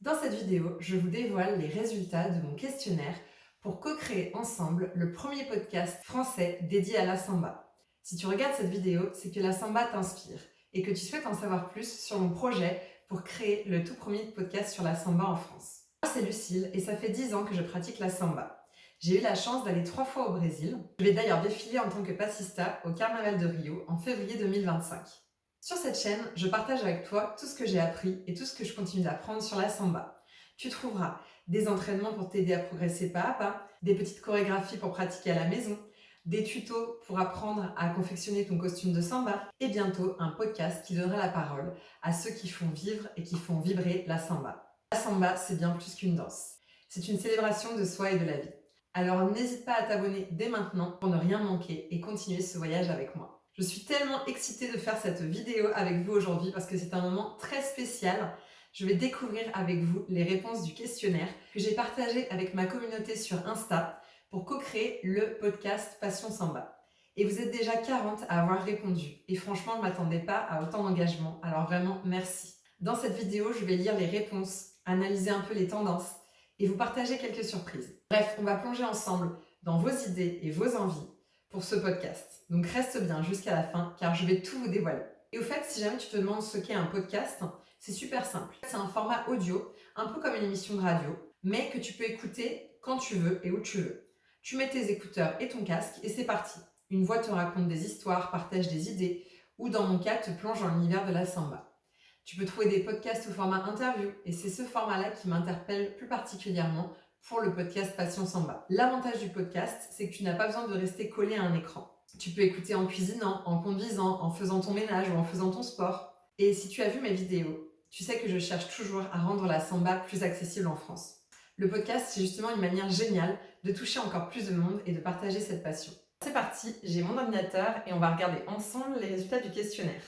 Dans cette vidéo, je vous dévoile les résultats de mon questionnaire pour co-créer ensemble le premier podcast français dédié à la samba. Si tu regardes cette vidéo, c'est que la samba t'inspire et que tu souhaites en savoir plus sur mon projet pour créer le tout premier podcast sur la samba en France. Moi, c'est Lucille et ça fait 10 ans que je pratique la samba. J'ai eu la chance d'aller 3 fois au Brésil. Je vais d'ailleurs défiler en tant que passista au Carnaval de Rio en février 2025. Sur cette chaîne, je partage avec toi tout ce que j'ai appris et tout ce que je continue d'apprendre sur la samba. Tu trouveras des entraînements pour t'aider à progresser pas à pas, des petites chorégraphies pour pratiquer à la maison, des tutos pour apprendre à confectionner ton costume de samba et bientôt un podcast qui donnera la parole à ceux qui font vivre et qui font vibrer la samba. La samba, c'est bien plus qu'une danse. C'est une célébration de soi et de la vie. Alors n'hésite pas à t'abonner dès maintenant pour ne rien manquer et continuer ce voyage avec moi. Je suis tellement excitée de faire cette vidéo avec vous aujourd'hui parce que c'est un moment très spécial. Je vais découvrir avec vous les réponses du questionnaire que j'ai partagé avec ma communauté sur Insta pour co-créer le podcast Passion Samba. Et vous êtes déjà 40 à avoir répondu. Et franchement, je ne m'attendais pas à autant d'engagement. Alors vraiment, merci. Dans cette vidéo, je vais lire les réponses, analyser un peu les tendances et vous partager quelques surprises. Bref, on va plonger ensemble dans vos idées et vos envies pour ce podcast. Donc reste bien jusqu'à la fin car je vais tout vous dévoiler. Et au fait, si jamais tu te demandes ce qu'est un podcast, c'est super simple. C'est un format audio, un peu comme une émission de radio, mais que tu peux écouter quand tu veux et où tu veux. Tu mets tes écouteurs et ton casque et c'est parti. Une voix te raconte des histoires, partage des idées ou dans mon cas te plonge dans l'univers de la samba. Tu peux trouver des podcasts au format interview et c'est ce format-là qui m'interpelle plus particulièrement pour le podcast Passion Samba. L'avantage du podcast, c'est que tu n'as pas besoin de rester collé à un écran. Tu peux écouter en cuisinant, en conduisant, en faisant ton ménage ou en faisant ton sport. Et si tu as vu mes vidéos, tu sais que je cherche toujours à rendre la samba plus accessible en France. Le podcast, c'est justement une manière géniale de toucher encore plus de monde et de partager cette passion. C'est parti, j'ai mon ordinateur et on va regarder ensemble les résultats du questionnaire.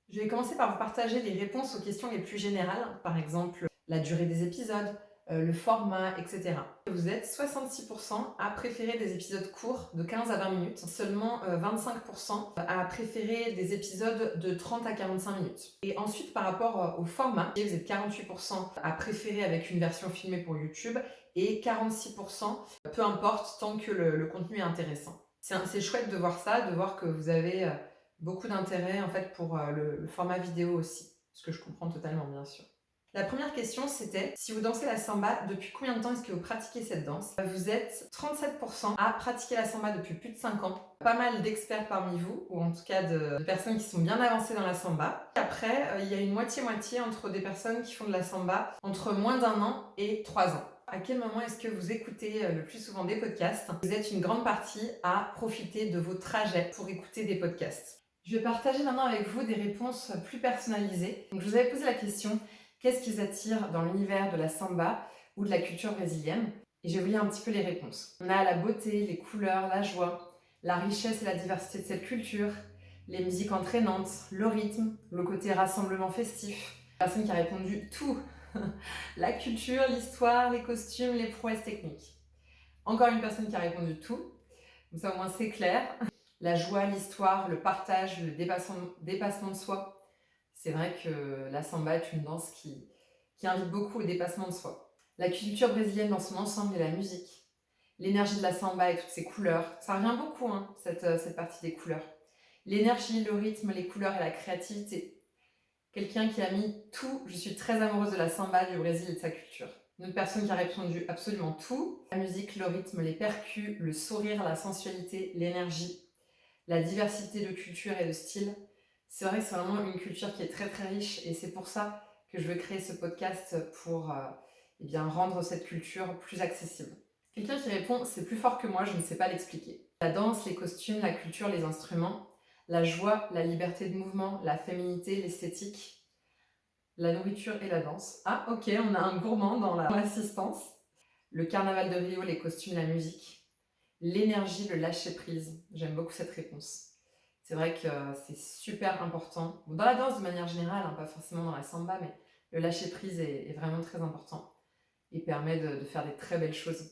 Je vais commencer par vous partager les réponses aux questions les plus générales, par exemple la durée des épisodes, le format, etc. Vous êtes 66% à préférer des épisodes courts de 15 à 20 minutes, seulement 25% à préférer des épisodes de 30 à 45 minutes. Et ensuite, par rapport au format, vous êtes 48% à préférer avec une version filmée pour YouTube et 46% peu importe tant que le contenu est intéressant. C'est chouette de voir ça, de voir que vous avez beaucoup d'intérêt en fait pour le format vidéo aussi, ce que je comprends totalement bien sûr. La première question c'était, si vous dansez la samba, depuis combien de temps est-ce que vous pratiquez cette danse? Vous êtes 37% à pratiquer la samba depuis plus de 5 ans. Pas mal d'experts parmi vous, ou en tout cas de personnes qui sont bien avancées dans la samba. Après, il y a une moitié-moitié entre des personnes qui font de la samba entre moins d'1 an et 3 ans. À quel moment est-ce que vous écoutez le plus souvent des podcasts? Vous êtes une grande partie à profiter de vos trajets pour écouter des podcasts. Je vais partager maintenant avec vous des réponses plus personnalisées. Donc, je vous avais posé la question, qu'est-ce qui vous attire dans l'univers de la samba ou de la culture brésilienne? Et je vais vous lire un petit peu les réponses. On a la beauté, les couleurs, la joie, la richesse et la diversité de cette culture, les musiques entraînantes, le rythme, le côté rassemblement festif. Personne qui a répondu tout. La culture, l'histoire, les costumes, les prouesses techniques. Encore une personne qui a répondu tout. Donc ça au moins c'est clair. La joie, l'histoire, le partage, le dépassement de soi. C'est vrai que la samba est une danse qui invite beaucoup au dépassement de soi. La culture brésilienne dans son ensemble et la musique. L'énergie de la samba et toutes ses couleurs. Ça revient beaucoup, cette partie des couleurs. L'énergie, le rythme, les couleurs et la créativité. Quelqu'un qui a mis tout. Je suis très amoureuse de la samba, du Brésil et de sa culture. Une autre personne qui a répondu absolument tout. La musique, le rythme, les percus, le sourire, la sensualité, l'énergie, la diversité de culture et de style. C'est vrai que c'est vraiment une culture qui est très très riche et c'est pour ça que je veux créer ce podcast pour rendre cette culture plus accessible. Quelqu'un qui répond « c'est plus fort que moi, je ne sais pas l'expliquer ». La danse, les costumes, la culture, les instruments, la joie, la liberté de mouvement, la féminité, l'esthétique, la nourriture et la danse. Ah ok, on a un gourmand dans l'assistance. Le carnaval de Rio, les costumes, la musique. L'énergie, le lâcher-prise. J'aime beaucoup cette réponse. C'est vrai que c'est super important. Dans la danse de manière générale, pas forcément dans la samba, mais le lâcher-prise est vraiment très important et permet de faire des très belles choses.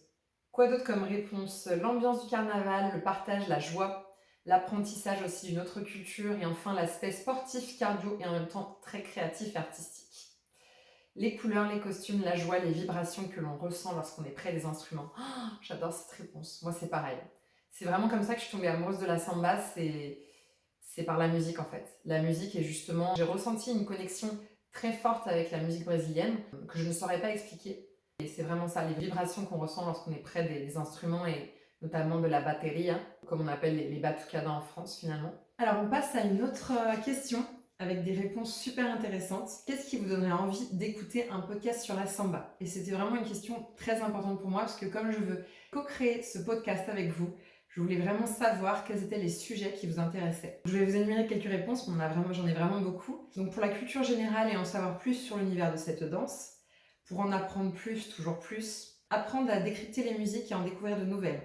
Quoi d'autre comme réponse? L'ambiance du carnaval, le partage, la joie, l'apprentissage aussi d'une autre culture et enfin l'aspect sportif, cardio et en même temps très créatif et artistique. Les couleurs, les costumes, la joie, les vibrations que l'on ressent lorsqu'on est près des instruments. Oh, j'adore cette réponse. Moi, c'est pareil. C'est vraiment comme ça que je suis tombée amoureuse de la samba. C'est par la musique en fait. La musique est justement... J'ai ressenti une connexion très forte avec la musique brésilienne que je ne saurais pas expliquer. Et c'est vraiment ça, les vibrations qu'on ressent lorsqu'on est près des instruments et notamment de la batteria, comme on appelle les batucadas en France finalement. Alors on passe à une autre question avec des réponses super intéressantes. Qu'est-ce qui vous donnerait envie d'écouter un podcast sur la samba? Et c'était vraiment une question très importante pour moi parce que comme je veux co-créer ce podcast avec vous, je voulais vraiment savoir quels étaient les sujets qui vous intéressaient. Je vais vous énumérer quelques réponses, mais j'en ai vraiment beaucoup. Donc pour la culture générale et en savoir plus sur l'univers de cette danse, pour en apprendre plus, toujours plus, apprendre à décrypter les musiques et en découvrir de nouvelles,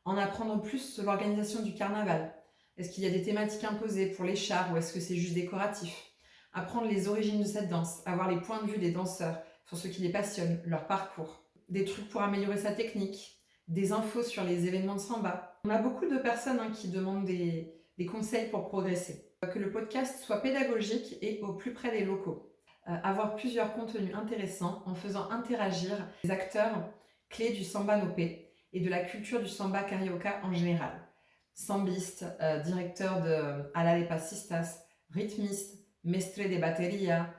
en apprendre plus sur l'organisation du carnaval. Est-ce qu'il y a des thématiques imposées pour les chars ou est-ce que c'est juste décoratif? Apprendre les origines de cette danse, avoir les points de vue des danseurs sur ce qui les passionne, leur parcours, des trucs pour améliorer sa technique, des infos sur les événements de samba. On a beaucoup de personnes qui demandent des conseils pour progresser. Que le podcast soit pédagogique et au plus près des locaux. Avoir plusieurs contenus intéressants en faisant interagir les acteurs clés du samba nopé et de la culture du samba carioca en général. Sambiste, directeur de Ala de Passistas, rythmiste, mestre de bateria,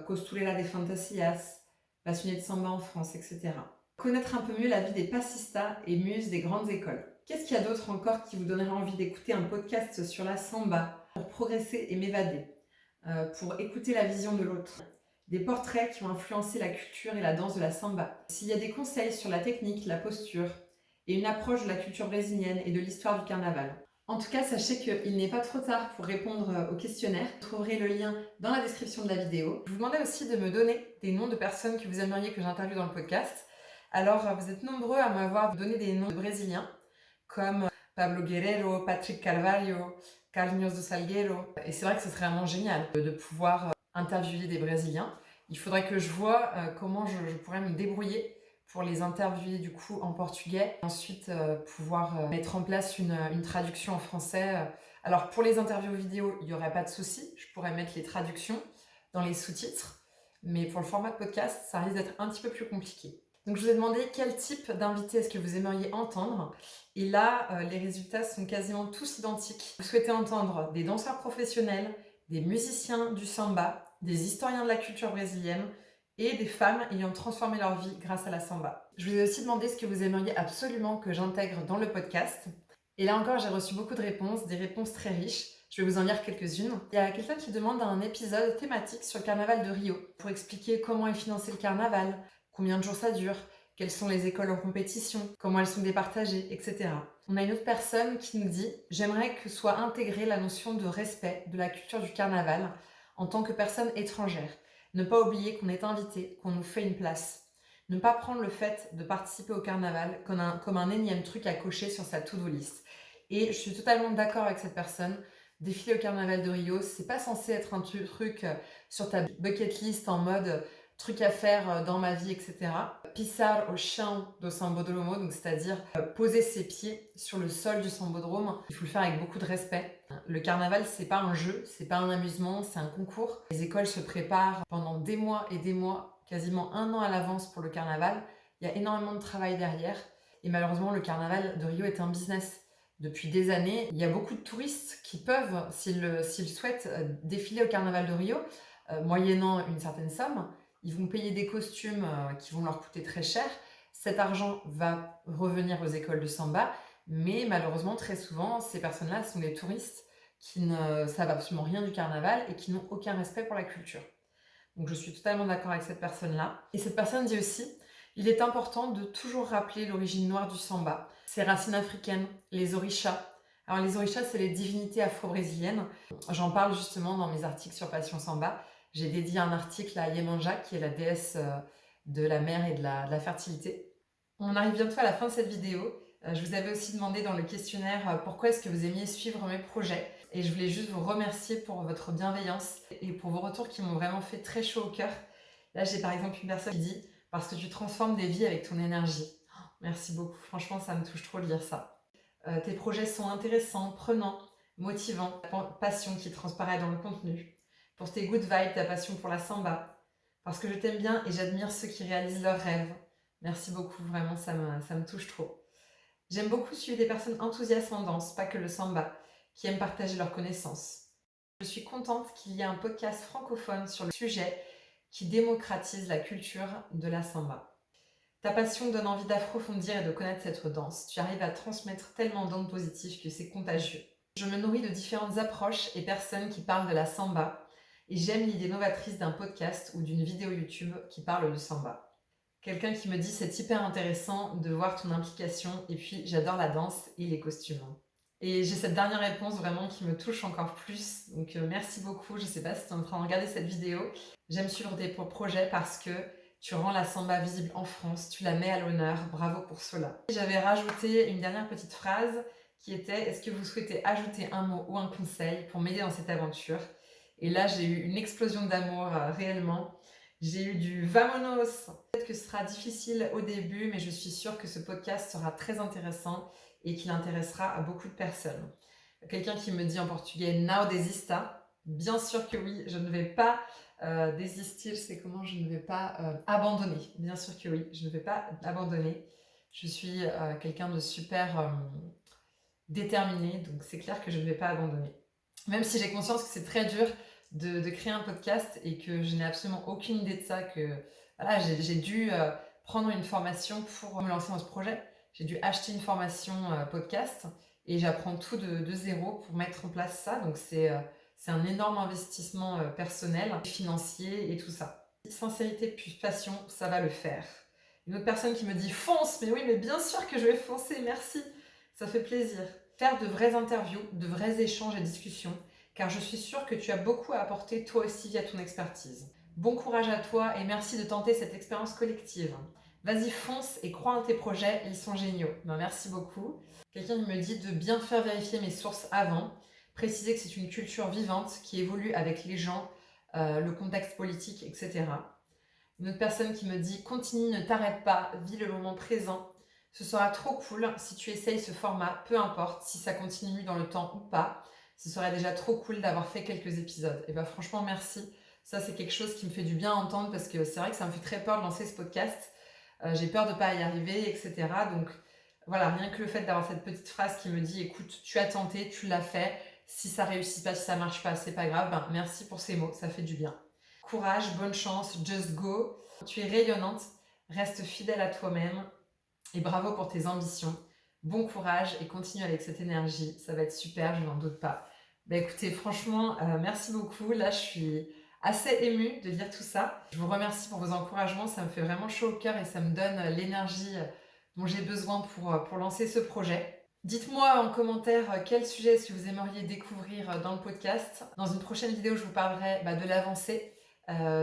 costurera de fantasias, passionné de samba en France, etc. Connaître un peu mieux la vie des passistas et muses des grandes écoles. Qu'est-ce qu'il y a d'autre encore qui vous donnerait envie d'écouter un podcast sur la samba pour progresser et m'évader, pour écouter la vision de l'autre? Des portraits qui ont influencé la culture et la danse de la samba. S'il y a des conseils sur la technique, la posture et une approche de la culture brésilienne et de l'histoire du carnaval. En tout cas, sachez qu'il n'est pas trop tard pour répondre au questionnaire. Vous trouverez le lien dans la description de la vidéo. Je vous demandais aussi de me donner des noms de personnes que vous aimeriez que j'interviewe dans le podcast. Alors, vous êtes nombreux à m'avoir donné des noms de Brésiliens, comme Pablo Guerrero, Patrick Carvalho, Carlinhos do Salgueiro. Et c'est vrai que ce serait vraiment génial de pouvoir interviewer des Brésiliens. Il faudrait que je vois comment je pourrais me débrouiller pour les interviewer du coup en portugais. Ensuite, pouvoir mettre en place une traduction en français. Alors pour les interviews vidéo, il n'y aurait pas de souci. Je pourrais mettre les traductions dans les sous-titres. Mais pour le format de podcast, ça risque d'être un petit peu plus compliqué. Donc je vous ai demandé quel type d'invité est-ce que vous aimeriez entendre. Et là, les résultats sont quasiment tous identiques. Vous souhaitez entendre des danseurs professionnels, des musiciens du samba, des historiens de la culture brésilienne et des femmes ayant transformé leur vie grâce à la samba. Je vous ai aussi demandé ce que vous aimeriez absolument que j'intègre dans le podcast. Et là encore, j'ai reçu beaucoup de réponses, des réponses très riches. Je vais vous en lire quelques-unes. Il y a quelqu'un qui demande un épisode thématique sur le carnaval de Rio pour expliquer comment est financé le carnaval, combien de jours ça dure, quelles sont les écoles en compétition, comment elles sont départagées, etc. On a une autre personne qui nous dit « J'aimerais que soit intégrée la notion de respect de la culture du carnaval en tant que personne étrangère. Ne pas oublier qu'on est invité, qu'on nous fait une place. Ne pas prendre le fait de participer au carnaval comme un énième truc à cocher sur sa to-do list. » Et je suis totalement d'accord avec cette personne. Défiler au carnaval de Rio, c'est pas censé être un truc sur ta bucket list en mode truc à faire dans ma vie, etc. Pisar au chão do sambódromo, donc c'est-à-dire poser ses pieds sur le sol du sambódromo. Il faut le faire avec beaucoup de respect. Le carnaval, c'est pas un jeu, c'est pas un amusement, c'est un concours. Les écoles se préparent pendant des mois et des mois, quasiment 1 an à l'avance pour le carnaval. Il y a énormément de travail derrière. Et malheureusement, le carnaval de Rio est un business. Depuis des années, il y a beaucoup de touristes qui peuvent, s'ils souhaitent défiler au carnaval de Rio, moyennant une certaine somme, ils vont payer des costumes qui vont leur coûter très cher. Cet argent va revenir aux écoles de samba, mais malheureusement, très souvent, ces personnes-là sont des touristes qui ne savent absolument rien du carnaval et qui n'ont aucun respect pour la culture. Donc je suis totalement d'accord avec cette personne-là. Et cette personne dit aussi, il est important de toujours rappeler l'origine noire du samba, ses racines africaines, les orishas. Alors les orishas, c'est les divinités afro-brésiliennes. J'en parle justement dans mes articles sur Passion Samba. J'ai dédié un article à Yemanja, qui est la déesse de la mer et de la fertilité. On arrive bientôt à la fin de cette vidéo. Je vous avais aussi demandé dans le questionnaire pourquoi est-ce que vous aimiez suivre mes projets. Et je voulais juste vous remercier pour votre bienveillance et pour vos retours qui m'ont vraiment fait très chaud au cœur. Là, j'ai par exemple une personne qui dit « Parce que tu transformes des vies avec ton énergie ». Merci beaucoup. Franchement, ça me touche trop de lire ça. Tes projets sont intéressants, prenants, motivants. Passion qui transparaît dans le contenu. Pour tes good vibes, ta passion pour la samba. parce que je t'aime bien et j'admire ceux qui réalisent leurs rêves. Merci beaucoup, vraiment, ça me touche trop. J'aime beaucoup suivre des personnes enthousiastes en danse, pas que le samba, qui aiment partager leurs connaissances. Je suis contente qu'il y ait un podcast francophone sur le sujet qui démocratise la culture de la samba. Ta passion donne envie d'approfondir et de connaître cette danse. Tu arrives à transmettre tellement d'ondes positives que c'est contagieux. Je me nourris de différentes approches et personnes qui parlent de la samba et j'aime l'idée novatrice d'un podcast ou d'une vidéo YouTube qui parle de samba. Quelqu'un qui me dit c'est hyper intéressant de voir ton implication et puis j'adore la danse et les costumes. Et j'ai cette dernière réponse vraiment qui me touche encore plus. Donc merci beaucoup. Je sais pas si tu es en train de regarder cette vidéo. J'aime suivre tes projets parce que tu rends la samba visible en France, tu la mets à l'honneur. Bravo pour cela. J'avais rajouté une dernière petite phrase qui était: est-ce que vous souhaitez ajouter un mot ou un conseil pour m'aider dans cette aventure? Et là, j'ai eu une explosion d'amour réellement. J'ai eu du vamonos. Peut-être que ce sera difficile au début, mais je suis sûre que ce podcast sera très intéressant et qu'il intéressera à beaucoup de personnes. Quelqu'un qui me dit en portugais "Não desista". Bien sûr que oui, je ne vais pas désister, c'est comment, je ne vais pas abandonner. Bien sûr que oui, je ne vais pas abandonner. Je suis quelqu'un de super déterminé, donc c'est clair que je ne vais pas abandonner. Même si j'ai conscience que c'est très dur de créer un podcast et que je n'ai absolument aucune idée de ça, que voilà, j'ai dû prendre une formation pour me lancer dans ce projet. J'ai dû acheter une formation podcast et j'apprends tout de zéro pour mettre en place ça. Donc c'est un énorme investissement personnel, financier et tout ça. Sincérité plus passion, ça va le faire. Une autre personne qui me dit fonce, mais oui, mais bien sûr que je vais foncer, merci, ça fait plaisir. Faire de vraies interviews, de vrais échanges et discussions, car je suis sûre que tu as beaucoup à apporter toi aussi via ton expertise. Bon courage à toi et merci de tenter cette expérience collective. Vas-y, fonce et crois en tes projets, ils sont géniaux. Ben, merci beaucoup. Quelqu'un me dit de bien faire vérifier mes sources avant, préciser que c'est une culture vivante qui évolue avec les gens, le contexte politique, etc. Une autre personne qui me dit continue, ne t'arrête pas, vis le moment présent. Ce sera trop cool si tu essayes ce format, peu importe si ça continue dans le temps ou pas. Ce serait déjà trop cool d'avoir fait quelques épisodes. Et bah franchement merci. Ça c'est quelque chose qui me fait du bien à entendre parce que c'est vrai que ça me fait très peur de lancer ce podcast. J'ai peur de ne pas y arriver, etc. Donc voilà, rien que le fait d'avoir cette petite phrase qui me dit écoute, tu as tenté, tu l'as fait. Si ça réussit pas, si ça marche pas, c'est pas grave. Ben, merci pour ces mots, ça fait du bien. Courage, bonne chance, just go. Tu es rayonnante, reste fidèle à toi-même et bravo pour tes ambitions. Bon courage et continue avec cette énergie, ça va être super, je n'en doute pas. Bah écoutez, franchement, merci beaucoup. Là, je suis assez émue de lire tout ça. Je vous remercie pour vos encouragements, ça me fait vraiment chaud au cœur et ça me donne l'énergie dont j'ai besoin pour lancer ce projet. Dites-moi en commentaire quel sujet est-ce que vous aimeriez découvrir dans le podcast. Dans une prochaine vidéo, je vous parlerai de l'avancée,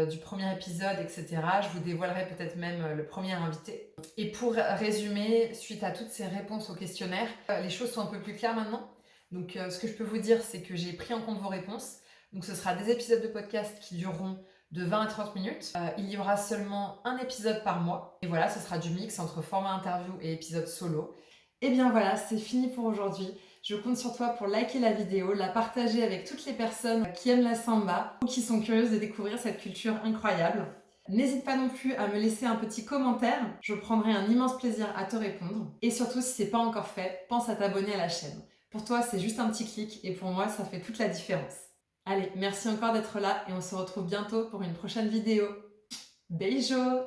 du premier épisode, etc. Je vous dévoilerai peut-être même le premier invité. Et pour résumer, suite à toutes ces réponses au questionnaire, les choses sont un peu plus claires maintenant. Donc ce que je peux vous dire, c'est que j'ai pris en compte vos réponses. Donc ce sera des épisodes de podcast qui dureront de 20 à 30 minutes. Il y aura seulement un épisode par mois. Et voilà, ce sera du mix entre format interview et épisode solo. Et bien voilà, c'est fini pour aujourd'hui. Je compte sur toi pour liker la vidéo, la partager avec toutes les personnes qui aiment la samba ou qui sont curieuses de découvrir cette culture incroyable. N'hésite pas non plus à me laisser un petit commentaire, je prendrai un immense plaisir à te répondre. Et surtout, si ce n'est pas encore fait, pense à t'abonner à la chaîne. Pour toi, c'est juste un petit clic et pour moi, ça fait toute la différence. Allez, merci encore d'être là et on se retrouve bientôt pour une prochaine vidéo. Beijo!